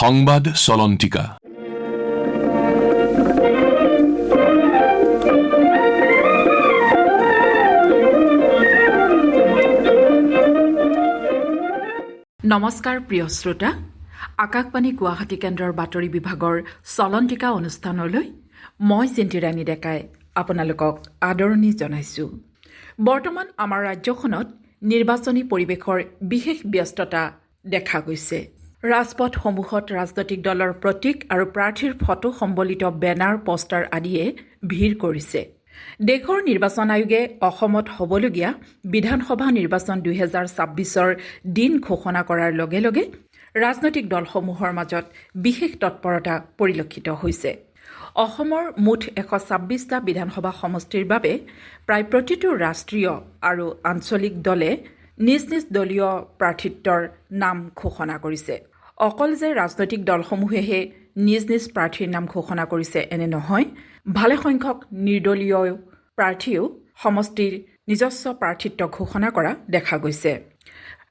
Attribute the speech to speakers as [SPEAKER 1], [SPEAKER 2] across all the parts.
[SPEAKER 1] সংবাদ চলন্তিকা।
[SPEAKER 2] নমস্কাৰ প্ৰিয় শ্ৰোতা, আকাশবাণী গুৱাহাটী কেন্দ্ৰৰ বাতৰি বিভাগৰ চলন্তিকা অনুষ্ঠানলৈ মই চিন্তিৰাণী ডেকাই আপোনালোকক আদৰণি জনাইছোঁ। বৰ্তমান আমাৰ ৰাজ্যখনত নিৰ্বাচনী পৰিৱেশৰ বিশেষ ব্যস্ততা দেখা গৈছে। ৰাজপথসমূহত ৰাজনৈতিক দলৰ প্ৰতীক আৰু প্ৰাৰ্থীৰ ফটো সম্বলিত বেনাৰ, পোষ্টাৰ আদিয়ে ভিৰ কৰিছে। দেশৰ নিৰ্বাচন আয়োগে অসমত হ'বলগীয়া বিধানসভা নিৰ্বাচন 2026ৰ দিন ঘোষণা কৰাৰ লগে লগে ৰাজনৈতিক দলসমূহৰ মাজত বিশেষ তৎপৰতা পৰিলক্ষিত হৈছে। অসমৰ মুঠ 126টা বিধানসভা সমষ্টিৰ বাবে প্ৰায় প্ৰতিটো ৰাষ্ট্ৰীয় আৰু আঞ্চলিক দলে নিজ নিজ দলীয় প্ৰাৰ্থিত্বৰ নাম ঘোষণা কৰিছে। অকল যে ৰাজনৈতিক দলসমূহেহে নিজ নিজ প্ৰাৰ্থীৰ নাম ঘোষণা কৰিছে এনে নহয়, ভালেসংখ্যক নিৰ্দলীয় প্ৰাৰ্থীয়েও সমষ্টিৰ নিজস্ব প্ৰাৰ্থিত্ব ঘোষণা কৰা দেখা গৈছে।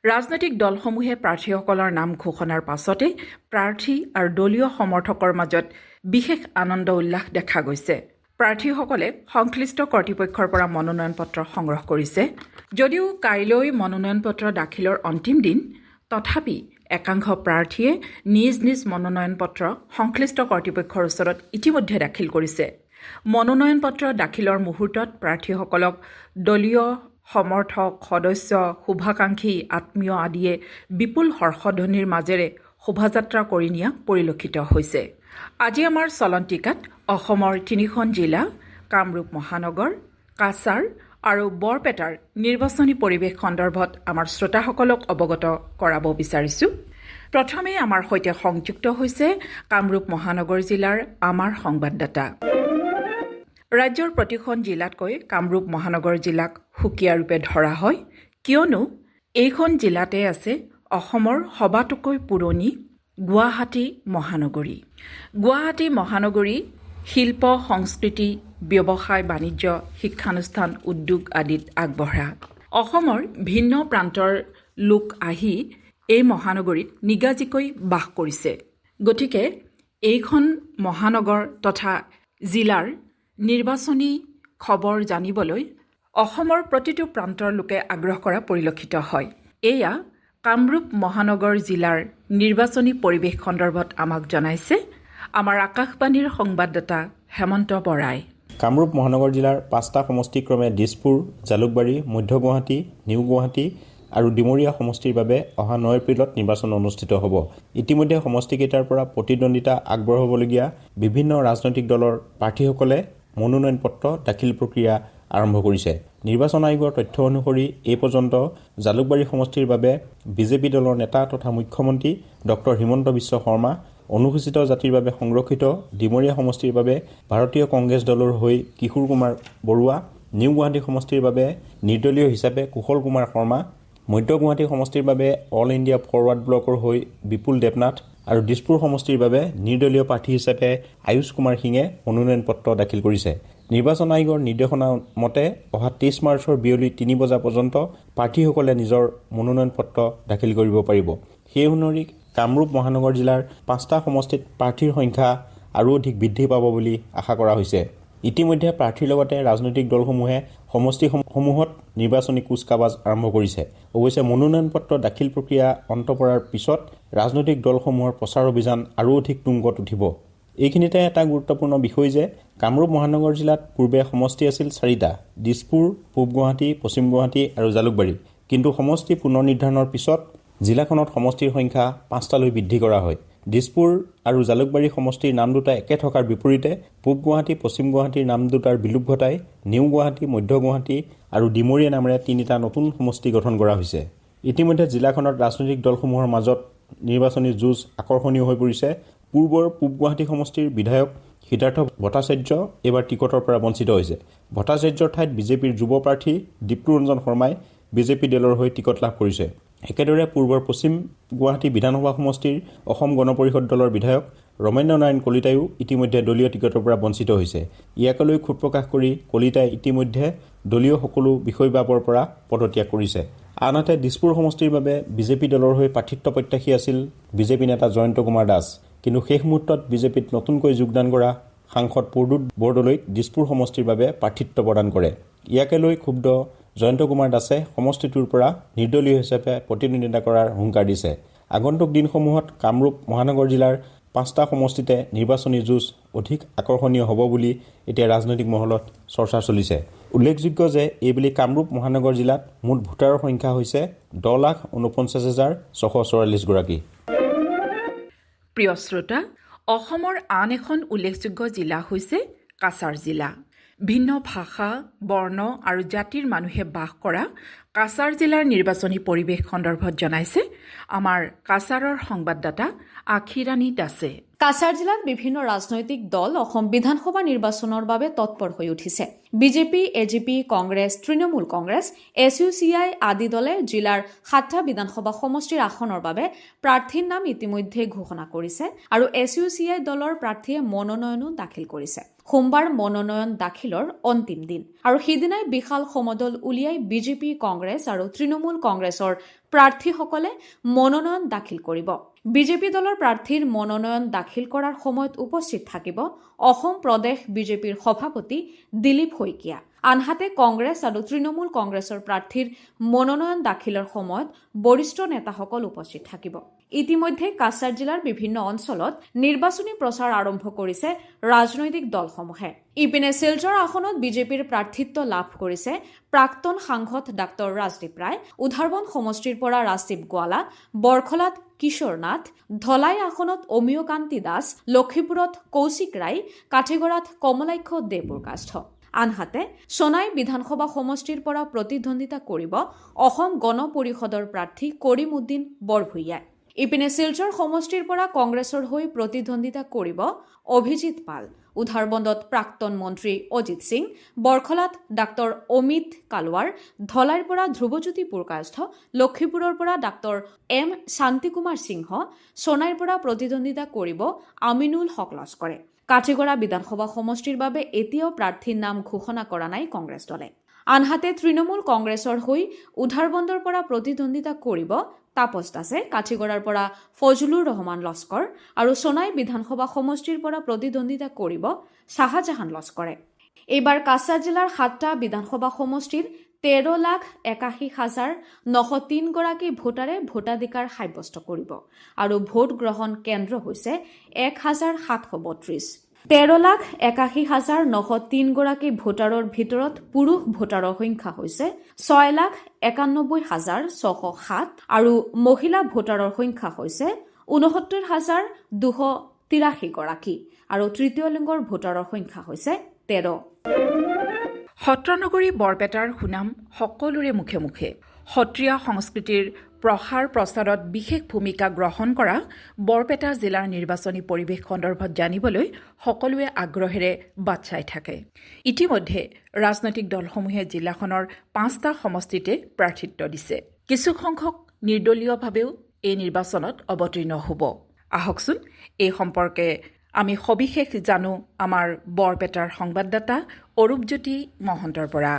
[SPEAKER 2] ৰাজনৈতিক দলসমূহে প্ৰাৰ্থীসকলৰ নাম ঘোষণাৰ পাছতে প্ৰাৰ্থী আৰু দলীয় সমৰ্থকৰ মাজত বিশেষ আনন্দ উল্লাস দেখা গৈছে। প্ৰাৰ্থীসকলে সংশ্লিষ্ট কৰ্তৃপক্ষৰ পৰা মনোনয়ন পত্ৰ সংগ্ৰহ কৰিছে। যদিও কাইলৈ মনোনয়ন পত্ৰ দাখিলৰ অন্তিম দিন, তথাপি একাংশ প্ৰাৰ্থীয়ে নিজ নিজ মনোনয়ন পত্ৰ সংশ্লিষ্ট কৰ্তৃপক্ষৰ ওচৰত ইতিমধ্যে দাখিল কৰিছে। মনোনয়ন পত্ৰ দাখিলৰ মুহূৰ্তত প্ৰাৰ্থীসকলক দলীয় সমৰ্থক, সদস্য, শুভাকাংক্ষী, আত্মীয় আদিয়ে বিপুল হৰ্ষধ্বনিৰ মাজেৰে শোভাযাত্ৰা কৰি নিয়া পৰিলক্ষিত হৈছে। আজি আমাৰ চলন্তিকাত অসমৰ 3খন জিলা কামৰূপ মহানগৰ, কাছাৰ আৰু বৰপেটাৰ নিৰ্বাচনী পৰিৱেশ সন্দৰ্ভত আমাৰ শ্ৰোতাসকলক অৱগত কৰাব বিচাৰিছোঁ। প্ৰথমে আমাৰ সৈতে সংযুক্ত হৈছে কামৰূপ মহানগৰ জিলাৰ আমাৰ সংবাদদাতা। ৰাজ্যৰ প্ৰতিখন জিলাতকৈ কামৰূপ মহানগৰ জিলাক সুকীয়া ৰূপে ধৰা হয়, কিয়নো এইখন জিলাতে আছে অসমৰ সবাতোকৈ পুৰণি গুৱাহাটী মহানগৰী। গুৱাহাটী মহানগৰী শিল্প, সংস্কৃতি, ব্যৱসায়, বাণিজ্য, শিক্ষানুষ্ঠান, উদ্যোগ আদিত আগবঢ়া। অসমৰ ভিন্ন প্ৰান্তৰ লোক আহি এই মহানগৰীত নিগাজিকৈ বাস কৰিছে। গতিকে এইখন মহানগৰ তথা জিলাৰ নিৰ্বাচনী খবৰ জানিবলৈ অসমৰ প্ৰতিটো প্ৰান্তৰ লোকে আগ্ৰহ কৰা পৰিলক্ষিত হয়। এয়া কামৰূপ মহানগৰ জিলাৰ নিৰ্বাচনী পৰিৱেশ সন্দৰ্ভত আমাক জনাইছে আমাৰ আকাশবাণীৰ সংবাদদাতা হেমন্ত বৰাই।
[SPEAKER 3] কামৰূপ মহানগৰ জিলাৰ 5টা সমষ্টি ক্ৰমে দিছপুৰ, জালুকবাৰী, মধ্য গুৱাহাটী, নিউ গুৱাহাটী আৰু ডিমৰীয়া সমষ্টিৰ বাবে অহা 9 এপ্ৰিলত নিৰ্বাচন অনুষ্ঠিত হ'ব। ইতিমধ্যে সমষ্টিকেইটাৰ পৰা প্ৰতিদ্বন্দ্বিতা আগবঢ়াবলগীয়া বিভিন্ন ৰাজনৈতিক দলৰ প্ৰাৰ্থীসকলে মনোনয়ন পত্ৰ দাখিল প্ৰক্ৰিয়া আৰম্ভ কৰিছে। নিৰ্বাচন আয়োগৰ তথ্য অনুসৰি এই পৰ্যন্ত জালুকবাৰী সমষ্টিৰ বাবে বিজেপি দলৰ নেতা তথা মুখ্যমন্ত্ৰী ডক্টৰ হিমন্ত বিশ্ব শৰ্মা, অনুসূচিত জাতিৰ বাবে সংৰক্ষিত ডিমৰীয়া সমষ্টিৰ বাবে ভাৰতীয় কংগ্ৰেছ দলৰ হৈ কিশোৰ কুমাৰ বৰুৱা, নিউ গুৱাহাটী সমষ্টিৰ বাবে নিৰ্দলীয় হিচাপে কুশল কুমাৰ শৰ্মা, মধ্য গুৱাহাটী সমষ্টিৰ বাবে অল ইণ্ডিয়া ফৰৱাৰ্ড ব্লকৰ হৈ বিপুল দেৱনাথ আৰু দিছপুৰ সমষ্টিৰ বাবে নিৰ্দলীয় প্ৰাৰ্থী হিচাপে আয়ুষ কুমাৰ সিঙে মনোনয়ন পত্ৰ দাখিল কৰিছে। নিৰ্বাচন আয়োগৰ নিৰ্দেশনা মতে অহা 23 মাৰ্চৰ বিয়লি 3 বজা পৰ্যন্ত প্ৰাৰ্থীসকলে নিজৰ মনোনয়ন পত্ৰ দাখিল কৰিব পাৰিব। সেই অনুসৰি কামৰূপ মহানগৰ জিলাৰ 5টা সমষ্টিত প্ৰাৰ্থীৰ সংখ্যা আৰু অধিক বৃদ্ধি পাব বুলি আশা কৰা হৈছে। ইতিমধ্যে প্ৰাৰ্থীৰ লগতে ৰাজনৈতিক দলসমূহে সমষ্টিসমূহত নিৰ্বাচনী কুচকাৱাজ আৰম্ভ কৰিছে। অৱশ্যে মনোনয়ন পত্ৰ দাখিল প্ৰক্ৰিয়া অন্ত পৰাৰ পিছত ৰাজনৈতিক দলসমূহৰ প্ৰচাৰ অভিযান আৰু অধিক তুংগত উঠিব। এইখিনিতে এটা গুৰুত্বপূৰ্ণ বিষয় যে কামৰূপ মহানগৰ জিলাত পূৰ্বে সমষ্টি আছিল 4টা: দিছপুৰ, পূব গুৱাহাটী, পশ্চিম গুৱাহাটী আৰু জালুকবাৰী। কিন্তু সমষ্টি পুনৰ নিৰ্ধাৰণৰ পিছত জিলাখনত সমষ্টিৰ সংখ্যা 5টালৈ বৃদ্ধি কৰা হয়। দিছপুৰ আৰু জালুকবাৰী সমষ্টিৰ নাম দুটা একে থকাৰ বিপৰীতে পূব গুৱাহাটী, পশ্চিম গুৱাহাটীৰ নাম দুটাৰ বিলোপ ঘটাই নিউ গুৱাহাটী, মধ্য গুৱাহাটী আৰু ডিমৰীয়া নামেৰে 3টা নতুন সমষ্টি গঠন কৰা হৈছে। ইতিমধ্যে জিলাখনত ৰাজনৈতিক দলসমূহৰ মাজত নিৰ্বাচনী যুঁজ আকৰ্ষণীয় হৈ পৰিছে। পূৰ্বৰ পূব গুৱাহাটী সমষ্টিৰ বিধায়ক সিদ্ধাৰ্থ ভট্টাচাৰ্য এইবাৰ টিকটৰ পৰা বঞ্চিত হৈছে। ভট্টাচাৰ্যৰ ঠাইত বিজেপিৰ যুৱ প্ৰাৰ্থী দীপ্তিৰঞ্জন শৰ্মাই বিজেপি দলৰ হৈ টিকট লাভ কৰিছে। একেদৰে পূৰ্বৰ পশ্চিম গুৱাহাটী বিধানসভা সমষ্টিৰ অসম গণ পৰিষদ দলৰ বিধায়ক ৰমেন্দ্ৰ নাৰায়ণ কলিতায়ো ইতিমধ্যে দলীয় টিকটৰ পৰা বঞ্চিত হৈছে। ইয়াকে লৈ ক্ষোভ প্ৰকাশ কৰি কলিতাই ইতিমধ্যে দলীয় সকলো বিষয়বাবৰ পৰা পদত্যাগ কৰিছে। আনহাতে দিছপুৰ সমষ্টিৰ বাবে বিজেপি দলৰ হৈ প্ৰাৰ্থিত্ব প্ৰত্যাশী আছিল বিজেপি নেতা জয়ন্ত কুমাৰ দাস। কিন্তু শেষ মুহূৰ্তত বিজেপিত নতুনকৈ যোগদান কৰা সাংসদ প্ৰদ্যুৎ বৰদলৈক দিছপুৰ সমষ্টিৰ বাবে প্ৰাৰ্থিত্ব প্ৰদান কৰে। ইয়াকে লৈ ক্ষুব্ধ জয়ন্ত কুমাৰ দাসে সমষ্টিটোৰ পৰা নিৰ্দলীয় হিচাপে প্ৰতিদ্বন্দ্বিতা কৰাৰ হুংকাৰ দিছে। আগন্তুক দিনসমূহত কামৰূপ মহানগৰ জিলাৰ 5টা সমষ্টিতে নিৰ্বাচনী যুঁজ অধিক আকৰ্ষণীয় হ'ব বুলি এতিয়া ৰাজনৈতিক মহলত চৰ্চা চলিছে। উল্লেখযোগ্য যে এইবেলি কামৰূপ মহানগৰ জিলাত মুঠ ভোটাৰৰ সংখ্যা হৈছে 10,49,644 গৰাকী।
[SPEAKER 2] প্ৰিয় শ্ৰোতা, অসমৰ আন এখন উল্লেখযোগ্য জিলা হৈছে কাছাৰ জিলা। ভিন্ন ভাষা, বৰ্ণ আৰু জাতিৰ মানুহে বাস কৰা কাছাৰ জিলাৰ নিৰ্বাচনী পৰিৱেশ সন্দৰ্ভত জনাইছে আমাৰ কাছাৰৰ সংবাদদাতা আখিৰাণী দাসে।
[SPEAKER 1] কাছাৰ জিলাত বিভিন্ন ৰাজনৈতিক দল অসম বিধানসভা নিৰ্বাচনৰ বাবে তৎপৰ হৈ উঠিছে। বিজেপি, এজিপি, কংগ্ৰেছ, তৃণমূল কংগ্ৰেছ, SUCI আদি দলে জিলাৰ 7টা বিধানসভা সমষ্টিৰ আসনৰ বাবে প্ৰাৰ্থীৰ নাম ইতিমধ্যে ঘোষণা কৰিছে আৰু SUCI দলৰ প্ৰাৰ্থীয়ে মনোনয়নো দাখিল কৰিছে। সোমবাৰ মনোনয়ন দাখিলৰ অন্তিম দিন আৰু সিদিনাই বিশাল সমদল উলিয়াই বিজেপি, কংগ্ৰেছ আৰু তৃণমূল কংগ্ৰেছৰ প্ৰাৰ্থীসকলে মনোনয়ন দাখিল কৰিব। বিজেপি দলৰ প্ৰাৰ্থীৰ মনোনয়ন দাখিল কৰাৰ সময়ত উপস্থিত থাকিব অসম প্ৰদেশ বিজেপিৰ সভাপতি দিলীপ শইকীয়া। আনহাতে কংগ্ৰেছ আৰু তৃণমূল কংগ্ৰেছৰ প্ৰাৰ্থীৰ মনোনয়ন দাখিলৰ সময়ত বৰিষ্ঠ নেতাসকল উপস্থিত থাকিব। ইতিমধ্যে কাছাৰ জিলাৰ বিভিন্ন অঞ্চলত নিৰ্বাচনী প্ৰচাৰ আৰম্ভ কৰিছে ৰাজনৈতিক দলসমূহে। ইপিনে শিলচৰ আসনত বিজেপিৰ প্ৰাৰ্থিত্ব লাভ কৰিছে প্ৰাক্তন সাংসদ ডাঃ ৰাজদীপ ৰায়, উধাৰবন সমষ্টিৰ পৰা ৰাজদীপ গোৱালা, বৰখলাত কিশোৰ নাথ, ধলাই আসনত অমিয় কান্তি দাস, লক্ষীপুৰত কৌশিক ৰায়, কাঠিগড়াত কমলাক্ষ দেৱপ্ৰকাশ। আনহাতে সোণাই বিধানসভা সমষ্টিৰ পৰা প্ৰতিদ্বন্দ্বিতা কৰিব অসম গণ পৰিষদৰ প্ৰাৰ্থী কৰিম উদ্দিন বৰভূঞাই। ইপিনে শিলচৰ সমষ্টিৰ পৰা কংগ্ৰেছৰ হৈ প্ৰতিদ্বন্দ্বিতা কৰিব অভিজিৎ পাল, উধাৰবন্দত প্ৰাক্তন মন্ত্ৰী অজিত সিং, বৰখলাত ডাঃ অমিত কালৱাৰ, ধলাইৰ পৰা ধ্ৰুৱজ্যোতি পুৰকায়স্থ, লক্ষীপুৰৰ পৰা ডাঃ M শান্তিকুমাৰ সিংহ, সোণাইৰ পৰা প্ৰতিদ্বন্দ্বিতা কৰিব আমিনুল হক লস্কৰে। কাঠিগড়া বিধানসভা সমষ্টিৰ বাবে এতিয়াও প্ৰাৰ্থীৰ নাম ঘোষণা কৰা নাই কংগ্ৰেছ দলে। আনহাতে তৃণমূল কংগ্ৰেছৰ হৈ উধাৰবন্দৰ পৰা প্ৰতিদ্বন্দ্বিতা কৰিব তাপস দাসে, কাঠিগড়াৰ পৰা ফজলুৰ ৰহমান লস্কৰ আৰু সোণাই বিধানসভা সমষ্টিৰ পৰা প্ৰতিদ্বন্দ্বিতা কৰিব শাহজাহান লস্কৰে। এইবাৰ কাছাৰ জিলাৰ 7টা বিধানসভা সমষ্টিৰ 13,81,903 গৰাকী ভোটাৰে ভোটাধিকাৰ সাব্যস্ত কৰিব আৰু ভোট গ্ৰহণ কেন্দ্ৰ হৈছে 1,732। 13,81,903 গৰাকী ভোটাৰৰ ভিতৰত পুৰুষ ভোটাৰৰ সংখ্যা হৈছে 6,91,607 আৰু মহিলা ভোটাৰৰ সংখ্যা হৈছে 69,283 গৰাকী আৰু তৃতীয় লিংগৰ ভোটাৰৰ সংখ্যা হৈছে 13।
[SPEAKER 2] সত্ৰনগৰী বৰপেটাৰ সুনাম সকলোৰে মুখে মুখে। সত্ৰীয়া সংস্কৃতিৰ প্ৰসাৰ প্ৰচাৰত বিশেষ ভূমিকা গ্ৰহণ কৰা বৰপেটা জিলাৰ নিৰ্বাচনী পৰিৱেশ সন্দৰ্ভত জানিবলৈ সকলোৱে আগ্ৰহেৰে বাট চাই থাকে। ইতিমধ্যে ৰাজনৈতিক দলসমূহে জিলাখনৰ 5টা সমষ্টিতে প্ৰাৰ্থিত্ব দিছে। কিছুসংখ্যক নিৰ্দলীয়ভাৱেও এই নিৰ্বাচনত অৱতীৰ্ণ হ'ব। আহকচোন এই সম্পৰ্কে আমি সবিশেষ জানো আমাৰ বৰপেটাৰ সংবাদদাতা অৰূপজ্যোতি মহন্তৰ পৰা।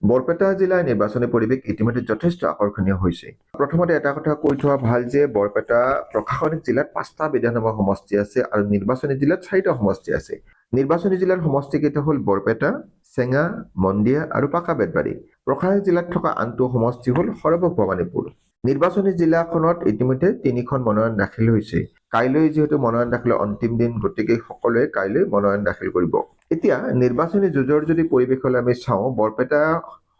[SPEAKER 4] বৰপেটা জিলাৰ নিৰ্বাচনী পৰিৱেশ ইতিমধ্যে যথেষ্ট আকৰ্ষণীয় হৈছে। প্ৰথমতে এটা কথা কৈ থোৱা ভাল যে বৰপেটা প্ৰশাসনিক জিলাত 5টা বিধানসভা সমষ্টি আছে আৰু নিৰ্বাচনী জিলাত 4টা সমষ্টি আছে। নিৰ্বাচনী জিলাৰ সমষ্টিকেইটা হ'ল বৰপেটা, চেঙা, মন্দিয়া আৰু পাকা বেতবাৰী। প্ৰশাসনিক জিলাত থকা আনটো সমষ্টি হ'ল সৰভোগ ভৱানীপুৰ। নিৰ্বাচনী জিলাখনত ইতিমধ্যে 3খন মনোনয়ন দাখিল হৈছে। কাইলৈ যিহেতু মনোনয়ন দাখিলৰ অন্তিম দিন, গতিকে সকলোৱে কাইলৈ মনোনয়ন দাখিল কৰিব। এতিয়া নিৰ্বাচনী যুঁজৰ যদি পৰিৱেশলৈ আমি চাওঁ, বৰপেটা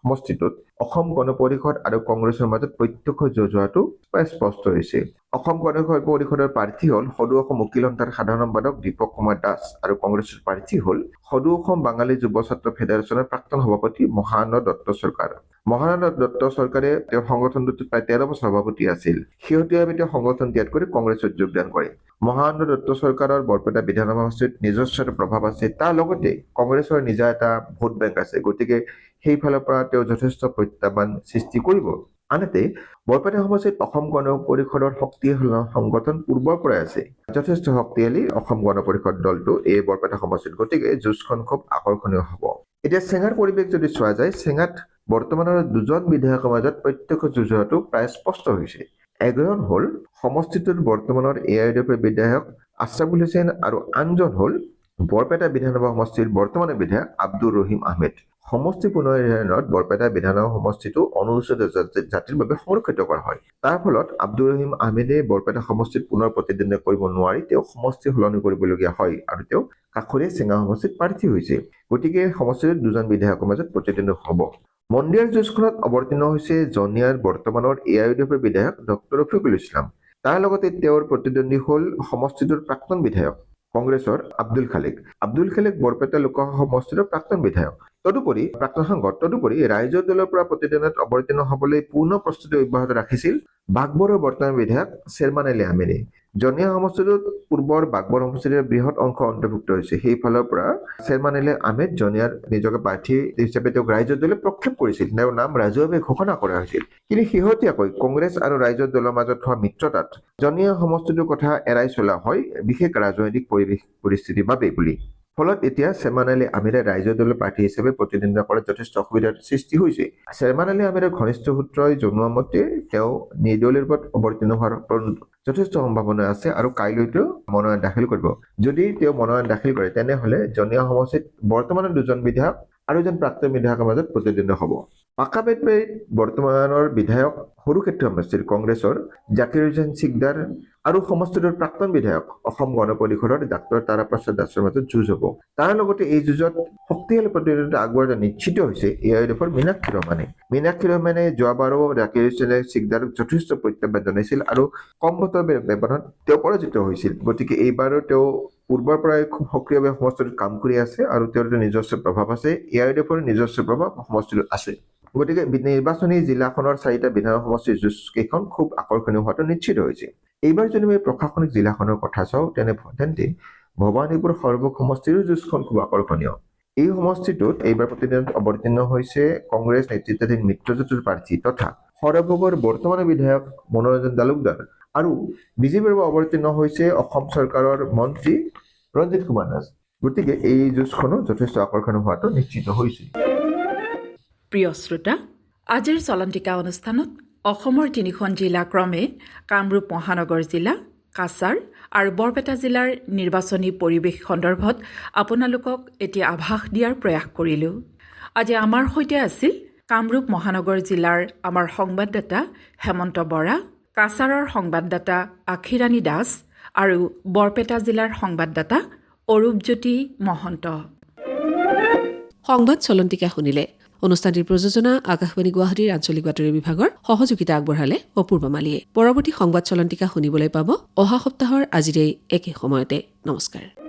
[SPEAKER 4] সমষ্টিটোত অসম গণ পৰিষদ আৰু কংগ্ৰেছৰ মাজত প্ৰত্যক্ষ যুঁজ হোৱাটো প্ৰায় স্পষ্ট হৈছে। অসম গণ পৰিষদৰ প্ৰাৰ্থী হ'ল সদৌ অসম উকিল সন্থাৰ সাধাৰণ সম্পাদক দীপক কুমাৰ দাস আৰু কংগ্ৰেছৰ প্ৰাৰ্থী হ'ল সদৌ অসম বাঙালী যুৱ ছাত্ৰ ফেডাৰেশ্যনৰ প্ৰাক্তন সভাপতি মহানন্দ দত্ত চৰকাৰ। মহানন্দ দত্ত চৰকাৰে তেওঁৰ সংগঠনটোত প্ৰায় 13 বছৰ সভাপতি আছিল। শেহতীয়াভাৱে তেওঁ সংগঠন ত্যাগ কৰি কংগ্ৰেছত যোগদান কৰে। মহানন্দ দত্ত চৰকাৰৰ বৰপেটা বিধানসভা সমষ্টিত নিজস্ব এটা প্ৰভাৱ আছে, তাৰ লগতে কংগ্ৰেছৰ নিজা এটা ভোট বেংক আছে, গতিকে সেইফালৰ পৰা তেওঁ যথেষ্ট প্ৰত্যাহ্বান সৃষ্টি কৰিব। আনহাতে বৰপেটা সমষ্টিত অসম গণ পৰিষদৰ শক্তিশালী সংগঠন পূৰ্বৰ পৰাই আছে, যথেষ্ট শক্তিশালী অসম গণ পৰিষদ দলটো এই বৰপেটা সমষ্টিত, গতিকে যুঁজখন খুব আকৰ্ষণীয় হ'ব। এতিয়া চেঙাৰ পৰিৱেশ যদি চোৱা যায়, চেঙাত বৰ্তমানৰ দুজন বিধায়কৰ মাজত প্ৰত্যক্ষ যুঁজ হোৱাটো প্ৰায় স্পষ্ট হৈছে। এজন হ'ল সমষ্টিটোৰ বৰ্তমানৰ AIUDFৰ বিধায়ক আশ্ৰাফুল হুছেইন আৰু আনজন হ'ল বৰপেটা বিধানসভা সমষ্টিৰ বৰ্তমানৰ বিধায়ক আব্দুৰ ৰহিম আহমেদ। সমষ্টি পুনৰ্নিৰ্ধাৰণত বৰপেটা বিধানসভা সমষ্টিটো অনুসূচিত জাতিৰ বাবে সংৰক্ষিত কৰা হয়। তাৰ ফলত আব্দুৰ ৰহিম আহমেদে বৰপেটা সমষ্টিত পুনৰ প্ৰতিদ্বন্দ্বিতা কৰিব নোৱাৰি তেওঁ সমষ্টি সলনি কৰিবলগীয়া হয় আৰু তেওঁ কাষৰীয়া চেঙা সমষ্টিত প্ৰাৰ্থী হৈছে। গতিকে সমষ্টিটোত দুজন বিধায়কৰ মাজত প্ৰতিদ্বন্দ্বিতা হ'ব। মন্দিৰৰ যুঁজখনত অৱতীৰ্ণ হৈছে জনিয়াৰ বৰ্তমানৰ AIUDFৰ বিধায়ক ডক্টৰ ৰফিকুল ইছলাম। তাৰ লগতে তেওঁৰ প্ৰতিদ্বন্দ্বী হ'ল সমষ্টিটোৰ প্ৰাক্তন বিধায়ক কংগ্ৰেছৰ আব্দুল খালেক। আব্দুল খালেক বৰপেটা লোকসভা সমষ্টিৰ প্ৰাক্তন বিধায়ক। তদুপৰি প্ৰাক্তন সাংসদ। তদুপৰি ৰাইজৰ দলৰ পৰা প্ৰতিদ্বন্দ্বিতাত অৱতীৰ্ণ হ'বলৈ পূৰ্ণ প্ৰস্তুতি অব্যাহত ৰাখিছিল বাঘবৰৰ বৰ্তমান বিধায়ক চেয়াৰমান আলী আহমেদে। জনিয়া সমষ্টিটোত পূৰ্বৰ বাঘবৰ সমষ্টিৰ বৃহৎ অংশ অন্তৰ্ভুক্ত হৈছে। সেইফালৰ পৰা চেয়াৰমান আলী আহমেদ জনিয়াৰ নিজকে প্ৰাৰ্থী হিচাপে তেওঁক ৰাইজৰ দলে প্ৰক্ষেপ কৰিছিল। তেওঁৰ নাম ৰাজহুৱাভাৱে ঘোষণা কৰা হৈছিল। কিন্তু শেহতীয়াকৈ কংগ্ৰেছ আৰু ৰাইজৰ দলৰ মাজত হোৱা মিত্ৰতাত জনিয়া সমষ্টিটোৰ কথা এৰাই চলা হয় বিশেষ ৰাজনৈতিক পৰিস্থিতিৰ বাবে বুলি। ফলত এতিয়া চেয়াৰমান আলী আহমেদে ৰাইজৰ দলৰ প্ৰাৰ্থী হিচাপে প্ৰতিদ্বন্দ্বিতা কৰাত যথেষ্ট অসুবিধাৰ সৃষ্টি হৈছে। চেয়াৰমান আলী আহমেদৰ ঘনিষ্ঠ সূত্ৰই জনোৱা মতে তেওঁ নিৰ্দলীয় ৰূপত অৱতীৰ্ণ হোৱাৰ যথেষ্ট সম্ভাৱনা আছে আৰু কাইলৈতো মনোনয়ন দাখিল কৰিব। যদি তেওঁ মনোনয়ন দাখিল কৰে তেনেহ'লে জনিয়া সমষ্টিত বৰ্তমানৰ দুজন বিধায়ক আৰু এজন প্ৰাক্তন বিধায়কৰ মাজত প্ৰতিদ্বন্দ্বিতা হ'ব। পাকাপেটবাৰীত বৰ্তমানৰ বিধায়ক সৰুক্ষেত্ৰ সমষ্টিৰ কংগ্ৰেছৰ জাকিৰ হুছেইন সিকদাৰ আৰু সমষ্টিটোৰ প্ৰাক্তন বিধায়ক অসম গণ পৰিষদৰ ডাক্তৰ তাৰাপ্ৰসাদ দাসৰ মাজত যুঁজ হ'ব। তাৰ লগতে এই যুঁজত শক্তিশালী প্ৰতিদ্বন্দ্বিতা আগবঢ়োৱা নিশ্চিত হৈছে AIUDFৰ মীনাক্ষী ৰহমানে। মীনাক্ষী ৰহমানে যোৱাবাৰো জাকিৰ হুছেইন সিকদাৰক যথেষ্ট প্ৰত্যাহ্বান জনাইছিল আৰু কম ভোটৰ ব্যৱধানত তেওঁ পৰাজিত হৈছিল। গতিকে এইবাৰো তেওঁ পূৰ্বৰ পৰাই খুব সক্ৰিয়ভাৱে সমষ্টিটোত কাম কৰি আছে আৰু তেওঁৰ নিজস্ব প্ৰভাৱ আছে। AIUDFৰ নিজস্ব প্ৰভাৱ সমষ্টিটোত আছে। গতিকে নিৰ্বাচনী জিলাখনৰ 4টা বিধানসভা সমষ্টিৰ যুঁজ কেইখন খুব আকৰ্ষণীয় হোৱাটো নিশ্চিত হৈছে। এইবাৰ যদি আমি প্ৰশাসনিক জিলাখনৰ কথা চাওঁ তেন্তে ভৱানীপুৰ সৰ্বক সমষ্টিৰ যুঁজখন খুব আকৰ্ষণীয়। এই সমষ্টিটোত এইবাৰ প্ৰতিদ্বন্দ্বিতাত অৱতীৰ্ণ হৈছে কংগ্ৰেছ নেতৃত্বাধীন মিত্ৰজোঁটৰ প্ৰাৰ্থী তথা সৰভোগৰ বৰ্তমানৰ বিধায়ক মনোৰঞ্জন তালুকদাৰ আৰু বিজেপিৰ পৰা অৱতীৰ্ণ হৈছে অসম চৰকাৰৰ মন্ত্ৰী ৰঞ্জিত কুমাৰ দাস। গতিকে এই যুঁজখনো যথেষ্ট আকৰ্ষণীয় হোৱাটো নিশ্চিত হৈছে।
[SPEAKER 2] প্ৰিয় শ্ৰোতা, আজিৰ চলন্তিকা অনুষ্ঠানত অসমৰ 3খন জিলা ক্ৰমে কামৰূপ মহানগৰ জিলা, কাছাৰ আৰু বৰপেটা জিলাৰ নিৰ্বাচনী পৰিৱেশ সন্দৰ্ভত আপোনালোকক এতিয়া আভাস দিয়াৰ প্ৰয়াস কৰিলোঁ। আজি আমাৰ সৈতে আছিল কামৰূপ মহানগৰ জিলাৰ আমাৰ সংবাদদাতা হেমন্ত বৰা, কাছাৰৰ সংবাদদাতা আখিৰাণী দাস আৰু বৰপেটা জিলাৰ সংবাদদাতা অৰূপজ্যোতি মহন্ত।
[SPEAKER 5] সংবাদ চলন্তিকা শুনিলে। অনুষ্ঠানটিৰ প্ৰযোজনা আকাশবাণী গুৱাহাটীৰ আঞ্চলিক বাতৰি বিভাগৰ সহযোগিতা আগবঢ়ালে অপূৰ্ব মালিয়ে। পৰৱৰ্তী সংবাদ চলন্তিকা শুনিবলৈ পাব অহা সপ্তাহৰ আজিৰ এই একে সময়তে। নমস্কাৰ।